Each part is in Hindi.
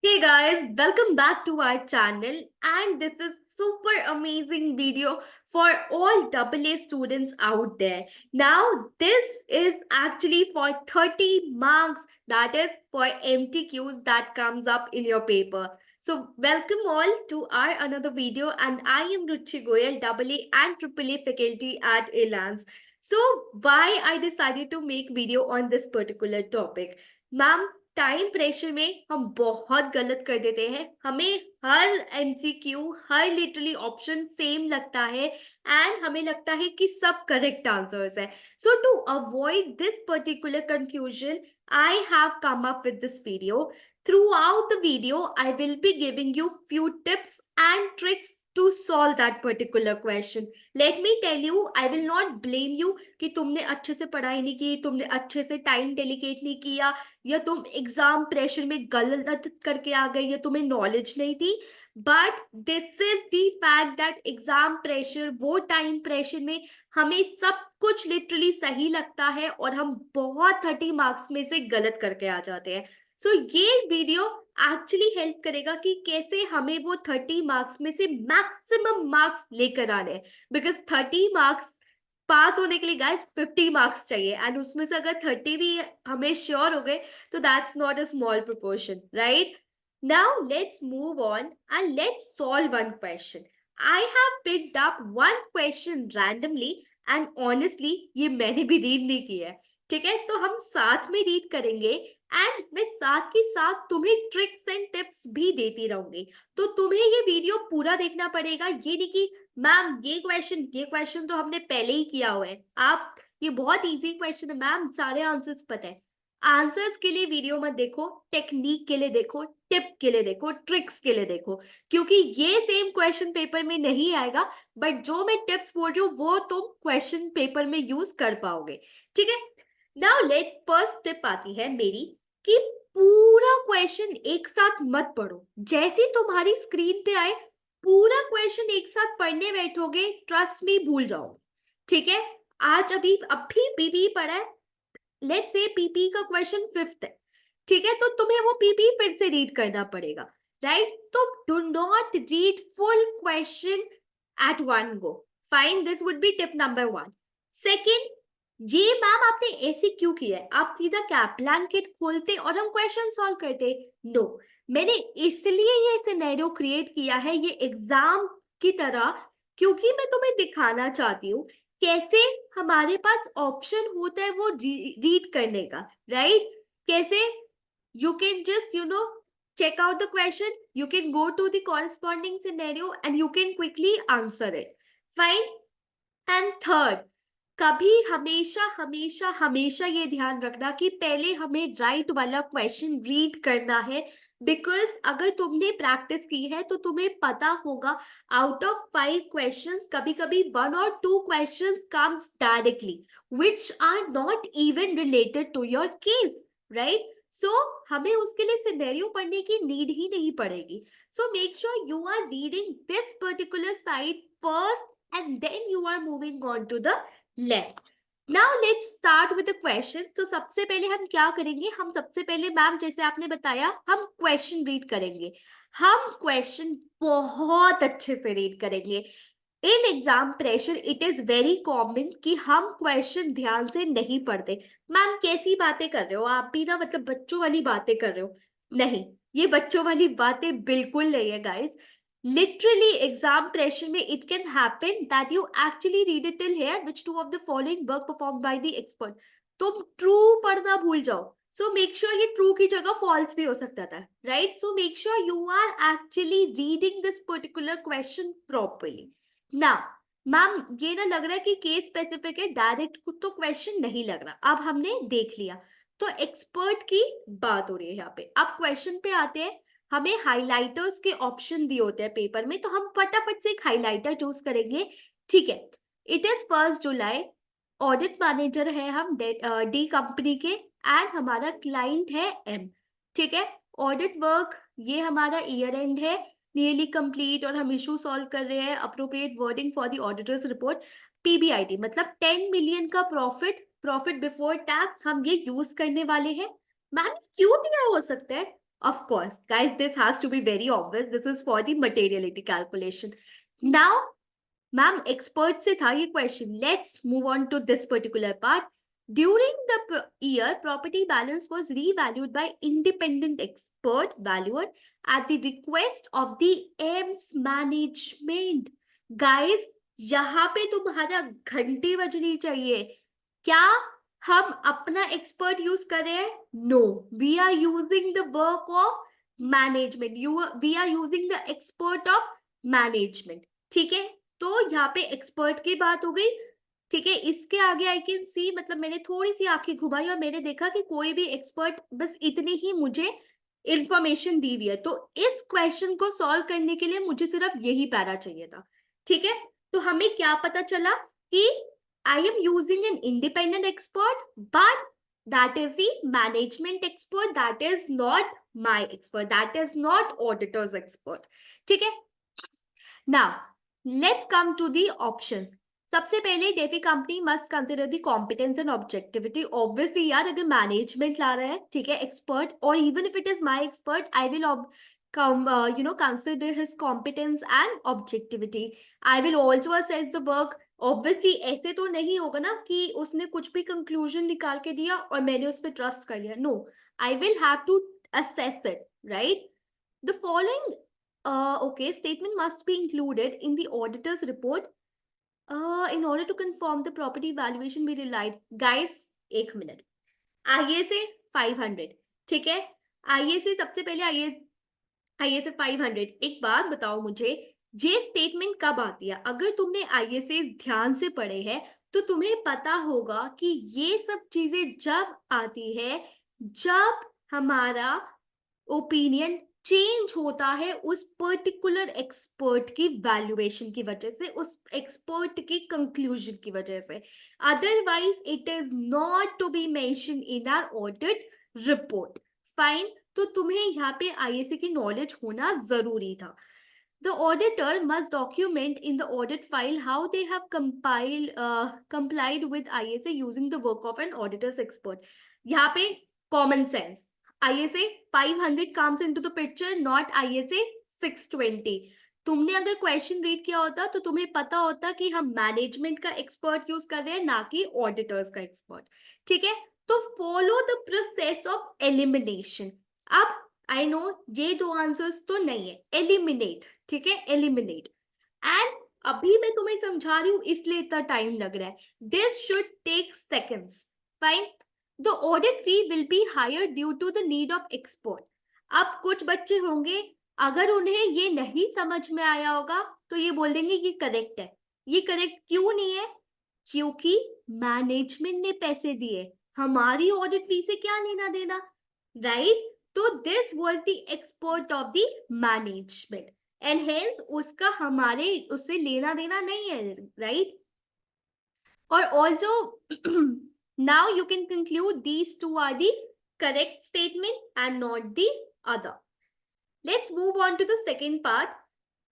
Hey guys, welcome back to our channel, and this is super amazing video for all AA students out there. Now this is actually for 30 marks, that is for MTQs that comes up in your paper. So welcome all to our another video, and I am Ruchi Goyal, AA and AAA faculty at Elance. So why I decided to make video on this particular topic? Ma'am, time pressure में हम बहुत गलत कर देते हैं। हमें हर एमसीक्यू, हर लिटरली ऑप्शन सेम लगता है एंड हमें लगता है कि सब करेक्ट आंसर्स है। So to avoid this particular confusion, I have come up with this video. Throughout the video, I will be giving you few tips and tricks to solve that particular question. Let me tell you, I will not blame you कि तुमने अच्छे से पढ़ाई नहीं की, तुमने अच्छे से टाइम डेलीकेट नहीं किया, या तुम एग्जाम प्रेशर में गलत करके आ गए, या तुम्हें नॉलेज नहीं थी। But this is the fact that exam pressure, वो टाइम प्रेशर में हमें सब कुछ लिटरली सही लगता है और हम बहुत 30 मार्क्स में से गलत करके आ जाते हैं। सो ये वीडियो एक्चुअली हेल्प करेगा कि कैसे हमें वो 30 मार्क्स में से मैक्सिमम मार्क्स लेकर आने हैं। बिकॉज 30 मार्क्स पास होने के लिए गाइस 50 मार्क्स चाहिए, एंड उसमें से अगर 30 भी हमें श्योर हो गए तो that's not a small proportion, right? Now let's move on and let's solve one question. I have picked up one question randomly, and honestly ये मैंने भी रीड नहीं किया है। ठीक है, तो हम साथ में रीड करेंगे एंड मैं साथ के साथ तुम्हें ट्रिक्स एंड टिप्स भी देती रहूंगी। तो तुम्हें ये वीडियो पूरा देखना पड़ेगा, ये नहीं कि मैम ये क्वेश्चन तो हमने पहले ही किया हुआ है। आप, ये बहुत इजी क्वेश्चन है मैम, सारे आंसर्स पता है। आंसर्स के लिए वीडियो मत देखो, टेक्निक के लिए देखो, टिप के लिए देखो, ट्रिक्स के लिए देखो, क्योंकि ये सेम क्वेश्चन पेपर में नहीं आएगा, बट जो मैं टिप्स बोल रही हूँ वो तुम क्वेश्चन पेपर में यूज कर पाओगे। ठीक है, नाउ लेट्स फर्स्ट टिप आती है मेरी कि पूरा क्वेश्चन एक साथ मत पढ़ो। जैसे तुम्हारी स्क्रीन पे आए पूरा क्वेश्चन एक साथ पढ़ने बैठोगे, ट्रस्ट मी भूल जाओगे। ठीक है, आज अभी पीपी पढ़ा है, लेट्स से पीपी का क्वेश्चन फिफ्थ है। ठीक है, तो तुम्हें वो पीपी फिर से रीड करना पड़ेगा, राइट? तो do not read full question at one go. Fine, this would be tip number one. Second, ये मैम आपने ऐसे क्यों किया है? आप सीधा कैपलान किट खोलते और हम क्वेश्चन सॉल्व करते? नो, मैंने इसलिए ये सिनेरियो क्रिएट किया है ये एग्जाम की तरह, क्योंकि मैं तुम्हें दिखाना चाहती हूँ कैसे हमारे पास ऑप्शन होता है वो रीड करने का, राइट? कैसे you can just check out the question, you can go to the corresponding scenario and you can quickly answer it. Fine. And third, कभी हमेशा हमेशा हमेशा ये ध्यान रखना कि पहले हमें राइट वाला क्वेश्चन रीड करना है। बिकॉज अगर तुमने प्रैक्टिस की है तो तुम्हें पता होगा आउट ऑफ 5 क्वेश्चंस कभी कभी 1 or 2 questions comes directly which are not even related to your case, right? So हमें उसके लिए सिनेरियो पढ़ने की नीड ही नहीं पड़ेगी। So make sure you are reading this particular side first and then you are moving on to the left. Now let's start with the question. So सबसे पहले हम क्या करेंगे? हम सबसे पहले मैम जैसे आपने बताया हम क्वेश्चन रीड करेंगे। हम क्वेश्चन बहुत अच्छे से रीड करेंगे। In exam pressure it is very common कि हम क्वेश्चन ध्यान से नहीं पढ़ते। मैम कैसी बातें कर रहे हो आप भी ना, मतलब बच्चों वाली बातें कर रहे हो। नहीं, ये बच्चों वाली बातें बिल्कुल नहीं है गाइस। Literally exam pressure में it can happen that you actually read it till here which two of the following work performed by the expert। तुम true पढ़ना भूल जाओ। So make sure ये true की जगह false भी हो सकता था, right? So make sure you are actually reading this particular question properly। Now ma'am ये ना लग रहा है कि केस स्पेसिफिक है, डायरेक्ट तो क्वेश्चन नहीं लग रहा। अब हमने देख लिया, तो एक्सपर्ट की बात हो रही है यहाँ पे। अब क्वेश्चन पे आते हैं। हमें हाइलाइटर्स के ऑप्शन दिए होते हैं पेपर में, तो हम फटाफट से एक हाइलाइटर चूज करेंगे। ठीक है, it is 1 July, audit manager है हम डी कंपनी के, एंड हमारा क्लाइंट है एम। ठीक है, ऑडिट वर्क ये हमारा ईयर एंड है, नियरली कंप्लीट, और हम इशू सॉल्व कर रहे हैं, appropriate wording for the auditors report, PBIT मतलब 10 मिलियन का प्रॉफिट बिफोर टैक्स हम ये यूज करने वाले हैं। मैम क्यों दिया हो सकता है? Of course, guys, this has to be very obvious. This is for the materiality calculation. Now, ma'am, expert से था ये question. Let's move on to this particular part. During the year, property balance was revalued by independent expert valuer at the request of the AIMS management. Guys, यहाँ पे तुम्हारा घंटी बजनी चाहिए. क्या हम अपना एक्सपर्ट यूज कर रहे हैं? No, we are using the work of management. We are using the expert of management. ठीक है, तो यहाँ पे एक्सपर्ट की बात हो गई. ठीक है, इसके आगे आई कैन सी, मतलब मैंने थोड़ी सी आंखें घुमाई और मैंने देखा कि कोई भी एक्सपर्ट, बस इतनी ही मुझे इंफॉर्मेशन दी हुई है. तो इस क्वेश्चन को सॉल्व करने के लिए मुझे सिर्फ यही पैरा चाहिए था. ठीक है, तो हमें क्या पता चला कि I am using an independent expert, but that is the management expert. That is not my expert. That is not auditor's expert. ठीक है? Now, let's come to the options. सबसे पहले DeFi company must consider the competence and objectivity. Obviously यार, अगर मैनेजमेंट ला रहा है, ठीक है, एक्सपर्ट, और even if it is my expert, I will consider his competence and objectivity. I will also assess the work. Obviously ऐसे तो नहीं होगा ना कि उसने कुछ भी conclusion निकाल के दिया और मैंने उस पर ट्रस्ट कर लिया. No, I will have to assess it, right? The following statement must be included in the auditor's report in order to confirm the property valuation be relied. Guys, एक मिनट. आइए से 500, ठीक है, आइए से सबसे पहले आइए से 500. एक बात बताओ मुझे, ये स्टेटमेंट कब आती है? अगर तुमने आइए से ध्यान से पढ़े हैं तो तुम्हें पता होगा कि ये सब चीजें जब आती है, जब हमारा ओपिनियन चेंज होता है उस पर्टिकुलर एक्सपर्ट की वैल्यूएशन की वजह से, उस एक्सपर्ट की कंक्लूजन की वजह से. Otherwise it is not to be mention in our audit report. Fine, तो तुम्हें यहाँ पे आईएसए की नॉलेज होना जरूरी था. The auditor must document in the audit file how they have complied with ISA using the work of an auditor's expert. यहाँ पे common sense. ISA 500 comes into the picture, not ISA 620. तुमने अगर क्वेश्चन रीड किया होता तो तुम्हें पता होता कि हम मैनेजमेंट का एक्सपर्ट यूज कर रहे हैं, ना कि ऑडिटर्स का एक्सपर्ट. ठीक है, तो follow the process of elimination. अब आई नो ये दो आंसर्स तो नहीं है. एलिमिनेट, ठीक है, एलिमिनेट. एंड अभी मैं तुम्हें समझा रही हूं इसलिए इतना टाइम लग रहा है. This should take seconds. Fine. The audit fee will be higher due to the need of expert. अब कुछ बच्चे होंगे, अगर उन्हें ये नहीं समझ में आया होगा तो ये बोल देंगे ये करेक्ट है. ये करेक्ट क्यों नहीं है? क्योंकि मैनेजमेंट ने पैसे दिए, हमारी ऑडिट फी से क्या लेना देना, राइट? तो this was the expert of the management and hence उसका हमारे उससे लेना देना नहीं है, राइट? और also now you can conclude these two are the correct statement and not the other. Let's move on to the second part.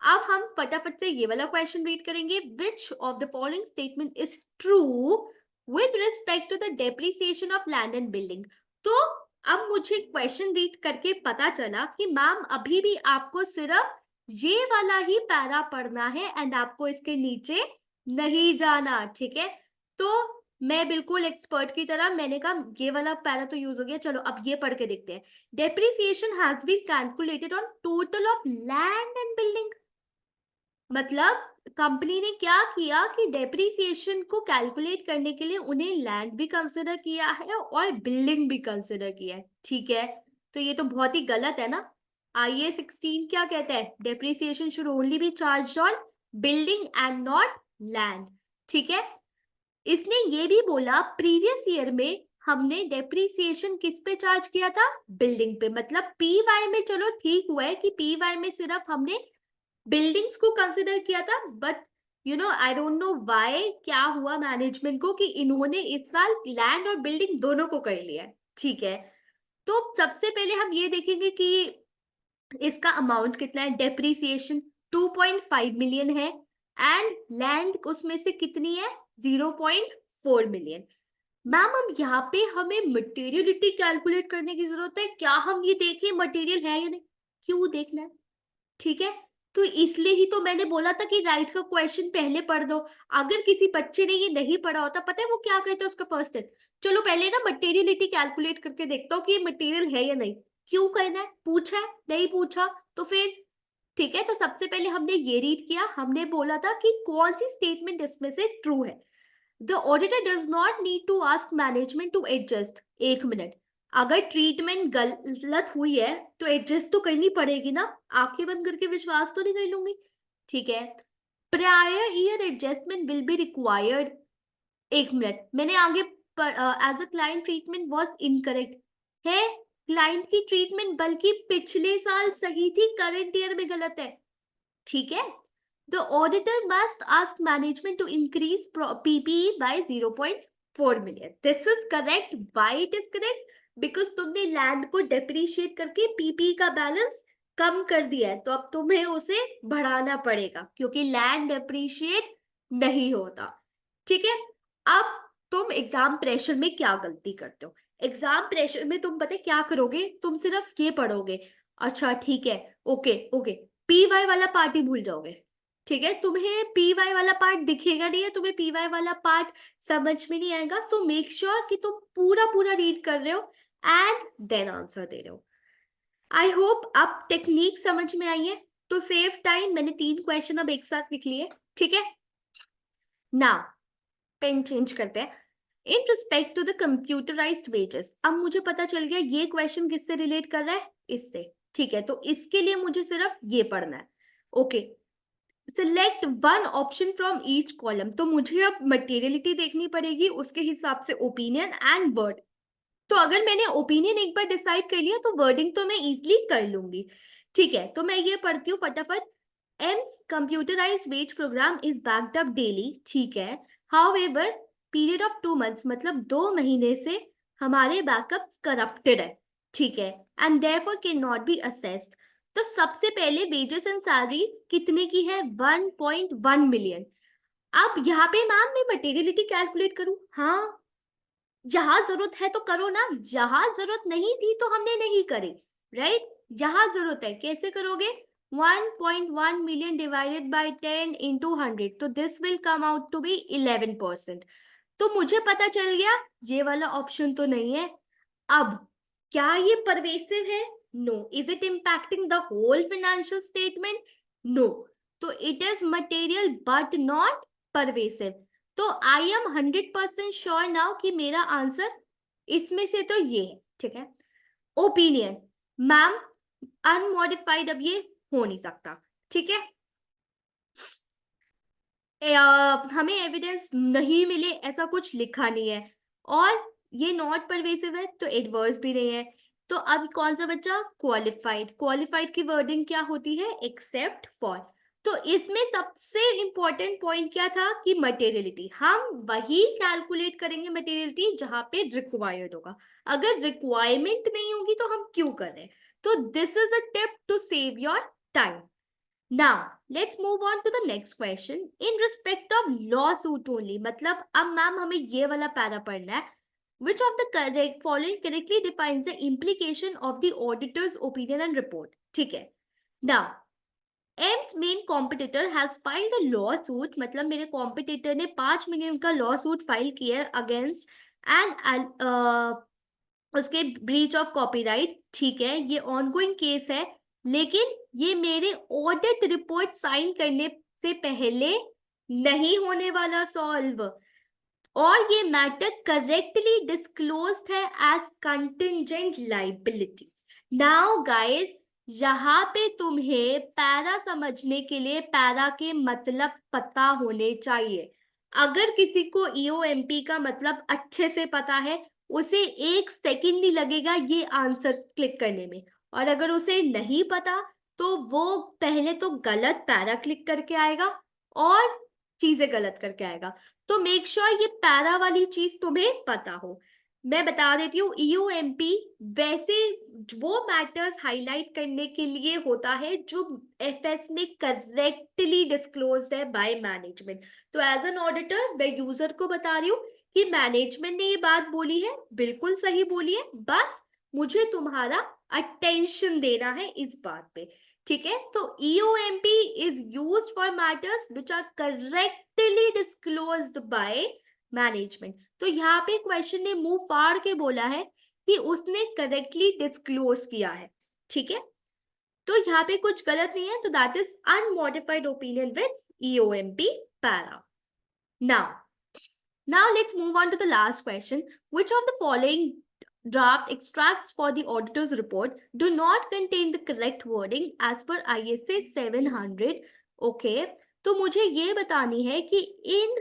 अब हम फटाफट से ये वाला क्वेश्चन रीड करेंगे. Which of the following statement is true with respect to the depreciation of land and building? तो अब मुझे क्वेश्चन रीड करके पता चला कि मैम अभी भी आपको सिर्फ ये वाला ही पैरा पढ़ना है एंड आपको इसके नीचे नहीं जाना. ठीक है, तो मैं बिल्कुल एक्सपर्ट की तरह मैंने कहा ये वाला पैरा तो यूज हो गया, चलो अब ये पढ़ के देखते हैं. Depreciation has been calculated on total of land and building. मतलब कंपनी ने क्या किया कि डेप्रिसिएशन को कैलकुलेट करने के लिए उन्हें लैंड भी कंसिडर किया है और बिल्डिंग भी कंसिडर किया है. ठीक है, तो ये तो बहुत ही गलत है ना. आईए 16 क्या कहता है? Depreciation should only B charge on building and not land. ठीक है, इसने ये भी बोला प्रीवियस ईयर में हमने डेप्रिसिएशन किस पे चार्ज किया था? बिल्डिंग पे. मतलब पीवाई में चलो ठीक हुआ है कि पीवाई में सिर्फ हमने बिल्डिंग्स को कंसिडर किया था, but you know I don't know why क्या हुआ मैनेजमेंट को कि इन्होंने इस साल लैंड और बिल्डिंग दोनों को कर लिया है. ठीक है, तो सबसे पहले हम ये देखेंगे कि इसका अमाउंट कितना है. डेप्रिसिएशन 2.5 मिलियन है एंड लैंड उसमें से कितनी है? 0.4 मिलियन. मैम हम यहाँ पे हमें मटेरियलिटी कैलकुलेट करने की जरूरत है क्या? हम ये देखें मटेरियल है या नहीं, क्यों देखना है? ठीक है, तो इसलिए ही तो मैंने बोला था कि राइट का क्वेश्चन पहले पढ़ दो। अगर किसी बच्चे ने ये नहीं पढ़ा होता, पता है वो क्या कहता है उसका पर्सन, चलो पहले ना मटेरियलिटी कैलकुलेट करके देखता हूँ कि ये मटेरियल है या नहीं। क्यों करना है? पूछा है, नहीं पूछा तो फिर ठीक है। तो सबसे पहले हमने ये रीड किया, हमने बोला था कि कौन सी स्टेटमेंट इसमें से ट्रू है। The auditor does not need to ask management to adjust. एक मिनट, अगर ट्रीटमेंट गलत हुई है तो एडजस्ट तो करनी पड़ेगी ना, आंखें बंद करके विश्वास तो नहीं कर लूंगी। ठीक है, prior year adjustment will be required. एक मिनट, मैंने आगे as a client treatment was incorrect है। क्लाइंट की ट्रीटमेंट बल्कि पिछले साल सही थी, करंट ईयर में गलत है। ठीक है, the auditor must ask management to increase PPE by 0.4 million. This is correct. Why it is correct? Because तुमने लैंड को डेप्रिशिएट करके पीपीई का बैलेंस कम कर दिया है, तो अब तुम्हें उसे बढ़ाना पड़ेगा क्योंकि लैंड डेप्रिशिएट नहीं होता। ठीक है, अब तुम एग्जाम प्रेशर में क्या गलती करते हो? एग्जाम प्रेशर में तुम पता है क्या करोगे? तुम सिर्फ ये पढ़ोगे, अच्छा ठीक है, ओके ओके, पी वाई वाला पार्ट ही भूल जाओगे। ठीक है, तुम्हें पी वाई वाला पार्ट दिखेगा नहीं है, तुम्हें पी वाई वाला पार्ट समझ में नहीं आएगा। सो मेक श्योर कि तुम पूरा पूरा रीड कर रहे हो एंड देन आंसर दे रहे हो। आई होप अब टेक्निक समझ में आई है। तो सेव टाइम, मैंने 3 क्वेश्चन अब एक साथ लिख लिए। ठीक है, नाउ पेन चेंज करते हैं। In respect to the computerised wages, अब मुझे पता चल गया ये क्वेश्चन किससे रिलेट कर रहा है, इससे। ठीक है, तो इसके लिए मुझे सिर्फ ये पढ़ना है। Okay, select one option from each column. तो मुझे अब मटेरियलिटी देखनी पड़ेगी, उसके हिसाब से ओपिनियन एंड वर्ड। तो अगर मैंने ओपिनियन एक बार डिसाइड कर लिया तो वर्डिंग तो मैं इजीली कर लूंगी। ठीक है, तो मैं ये पढ़ती हूँ फटाफट। M's computerised wage program is backed up daily. ठीक है, हाउएवर पीरियड ऑफ 2 मंथ्स, मतलब 2 महीने से हमारे बैकअप्स करप्टेड है। ठीक है, and therefore can not be assessed. तो सबसे पहले वेजेस एंड सैलरीज कितने की है? 1.1 मिलियन। अब यहाँ पे मैम मैं मटेरियलिटी कैलकुलेट करूं? हाँ, जहां जरूरत है तो करो ना, जहां जरूरत नहीं थी तो हमने नहीं करी। राइट, जहां जरूरत है कैसे करोगे? 1.1 मिलियन डिवाइडेड बाय 10 इंटू 100, तो this will come out to be 11%। तो मुझे पता चल गया ये वाला ऑप्शन तो नहीं है। अब क्या ये परवेसिव है? No. Is it impacting the whole financial statement? No. तो it is material but not pervasive. तो आई एम 100% श्योर नाउ कि मेरा आंसर इसमें से तो ये है। ठीक है, ओपिनियन मैम अनमॉडिफाइड अब ये हो नहीं सकता। ठीक है, हमें एविडेंस नहीं मिले ऐसा कुछ लिखा नहीं है, और ये नॉट परवेसिव है तो एडवर्स भी नहीं है। तो अब कौन सा बच्चा? क्वालिफाइड। क्वालिफाइड की वर्डिंग क्या होती है? Except for. तो इसमें सबसे इंपॉर्टेंट पॉइंट क्या था कि मटेरियलिटी, हम वही कैलकुलेट करेंगे मटेरियलिटी जहां पे रिक्वायर्ड होगा। अगर रिक्वायरमेंट नहीं होगी तो हम क्यों कर रहे हैं? तो this is a tip to save your time. Now, let's move on to the next question. In respect of lawsuit only, मतलब अब मैम हमें ये वाला पैरा पढ़ना है. Which of the correct following correctly defines the implication of the auditor's opinion and report? ठीक है. Now, M's main competitor has filed a lawsuit, मतलब मेरे competitor ने 5 मिलियन का lawsuit फाइल किया है against and उसके ब्रीच ऑफ कॉपीराइट। ठीक है, ये ऑनगोइंग केस है, लेकिन ये मेरे ऑडिट रिपोर्ट साइन करने से पहले नहीं होने वाला सॉल्व, और ये मैटर करेक्टली डिस्क्लोज्ड है as contingent liability. Now guys, यहाँ पे तुम्हें पैरा समझने के लिए पैरा के मतलब पता होने चाहिए। अगर किसी को ईओएमपी का मतलब अच्छे से पता है, उसे 1 सेकंड नहीं लगेगा ये आंसर क्लिक करने में, और अगर उसे नहीं पता तो वो पहले तो गलत पैरा क्लिक करके आएगा और चीजें गलत करके आएगा। तो मेक श्योर ये पैरा वाली चीज तुम्हें पता हो। मैं बता देती हूँ, ईओएमपी वैसे वो मैटर्स हाईलाइट करने के लिए होता है जो एफएस में करेक्टली डिस्क्लोज्ड है बाय मैनेजमेंट। तो एज एन ऑडिटर मैं यूजर को बता रही हूँ कि मैनेजमेंट ने ये बात बोली है, बिल्कुल सही बोली है, बस मुझे तुम्हारा अटेंशन देना है इस बात पे, ठीक है। तो EOMP is used for matters which are correctly disclosed by management. तो यहाँ पे क्वेश्चन ने मुंह फाड़ के बोला है कि उसने करेक्टली डिस्क्लोज किया है, ठीक है। तो यहाँ पे कुछ गलत नहीं है, तो that is unmodified opinion with EOMP para. Now let's move on to the last question. Which of the following draft extracts for the auditor's report do not contain the correct wording as per ISA 700? Okay, तो मुझे ये बतानी है कि इन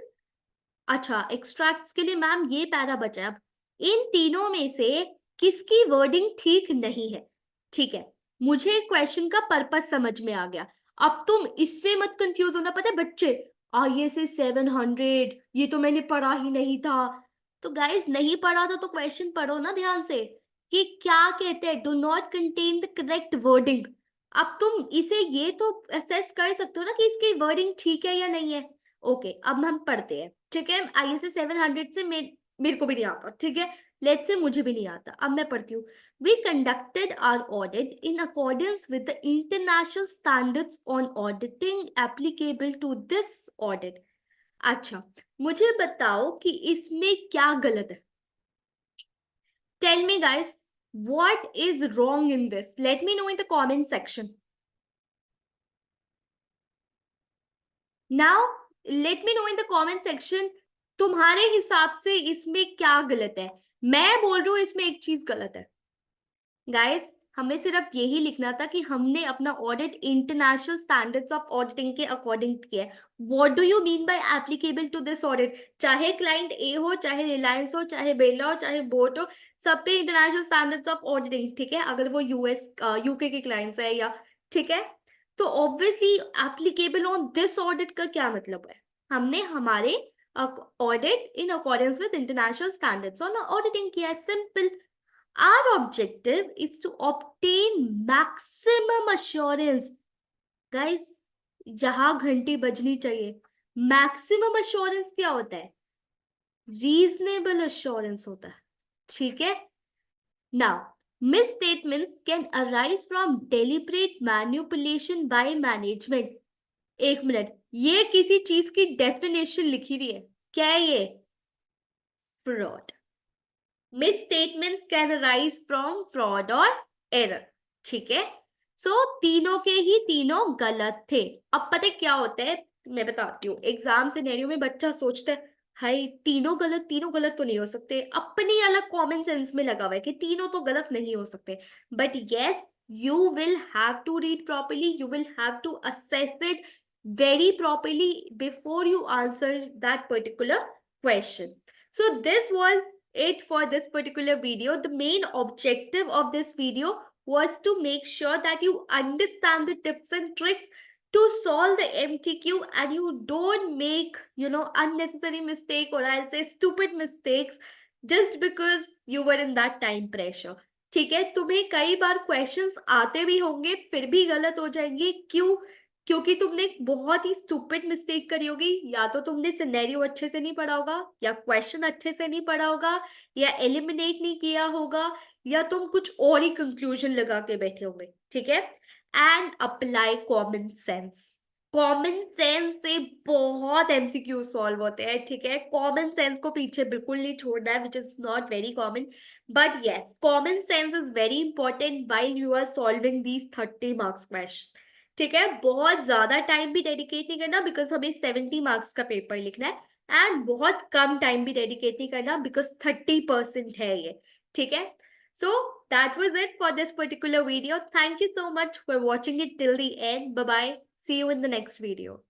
अच्छा एक्सट्रैक्ट्स के लिए मैम ये पैरा बचा है। अब इन तीनों में से किसकी वर्डिंग ठीक नहीं है, ठीक है। मुझे क्वेश्चन का पर्पस समझ में आ गया। अब तुम इससे मत कंफ्यूज होना, पता है बच्चे, ISA 700 ये तो मैंने पढ़ा ही नहीं था। तो गाइस नहीं पढ़ा था तो क्वेश्चन पढ़ो ना ध्यान से कि क्या कहते हैं, do not contain the correct wording. अब तुम इसे ये तो असेस कर सकते हो ना कि इसकी वर्डिंग ठीक है या नहीं है। ओके, अब हम पढ़ते हैं, ठीक है। ISA 700 से मेरे को भी नहीं आता, ठीक है। लेट्स से मुझे भी नहीं आता। अब मैं पढ़ती हूँ। We conducted our audit in accordance with the international standards on auditing applicable to this audit. अच्छा, मुझे बताओ कि इसमें क्या गलत है। Tell me guys, what is wrong in this? Let me know in the comment section. Now, let me know in the comment section, तुम्हारे हिसाब से इसमें क्या गलत है। मैं बोल रही हूँ इसमें एक चीज गलत है। गाइस, हमें सिर्फ यही लिखना था कि हमने अपना audit international standards of auditing के अकॉर्डिंग किया है। What do you mean by applicable to this audit? चाहे क्लाइंट ए हो, चाहे रिलायंस हो, चाहे बिरला हो, चाहे बोट हो, सब पे इंटरनेशनल स्टैंडर्ड्स ऑफ ऑडिटिंग, ठीक है। अगर वो UK के क्लाइंट्स है या, ठीक है, तो obviously applicable on this audit का क्या मतलब है? हमने हमारे audit in accordance with international standards on auditing किया है, simple. Our objective is to obtain maximum assurance. Guys, जहां घंटी बजनी चाहिए। मैक्सिमम अश्योरेंस क्या होता है? रीजनेबल अश्योरेंस होता है, ठीक है। Now, misstatements can arise from deliberate manipulation by management. एक मिनट, ये किसी चीज की डेफिनेशन लिखी हुई है, क्या है ये? Fraud. Misstatements can arise from fraud or error, ठीक है। सो तीनों के ही तीनों गलत थे। अब पता है क्या होता है, मैं बताती हूँ। एग्जाम सिनेरियो में बच्चा सोचता है, हाय तीनों गलत तो नहीं हो सकते। अपनी अलग कॉमन सेंस में लगा हुआ है कि तीनों तो गलत नहीं हो सकते। But yes, you will have to read properly, you will have to assess it very properly before you answer that particular question. So this was it for this particular video. The main objective of this video was to make sure that you understand the tips and tricks to solve the MTQ and you don't make, unnecessary mistake, or I'll say stupid mistakes, just because you were in that time pressure. ठीक है, तुम्हें कई बार क्वेश्चंस आते भी होंगे फिर भी गलत हो जाएंगे। क्यों? क्योंकि तुमने बहुत ही स्टूपिड मिस्टेक करी होगी। या तो तुमने सिनेरियो अच्छे से नहीं पढ़ा होगा, या क्वेश्चन अच्छे से नहीं पढ़ा होगा, या एलिमिनेट नहीं किया होगा, या तुम कुछ और ही कंक्लूजन लगा के बैठे होंगे, ठीक है। And apply common sense. Common sense से बहुत MCQ सॉल्व होते हैं, ठीक है। कॉमन सेंस को पीछे बिल्कुल नहीं छोड़ना है, which is not very common, but yes, common sense is very important while you are solving these 30 marks question, ठीक है। बहुत ज्यादा टाइम भी डेडिकेट नहीं करना, बिकॉज हमें 70 मार्क्स का पेपर लिखना है। एंड बहुत कम टाइम भी डेडिकेट नहीं करना, बिकॉज 30% है ये, ठीक है। So that was it for this particular video. Thank you so much for watching it till the end. Bye bye. See you in the next video.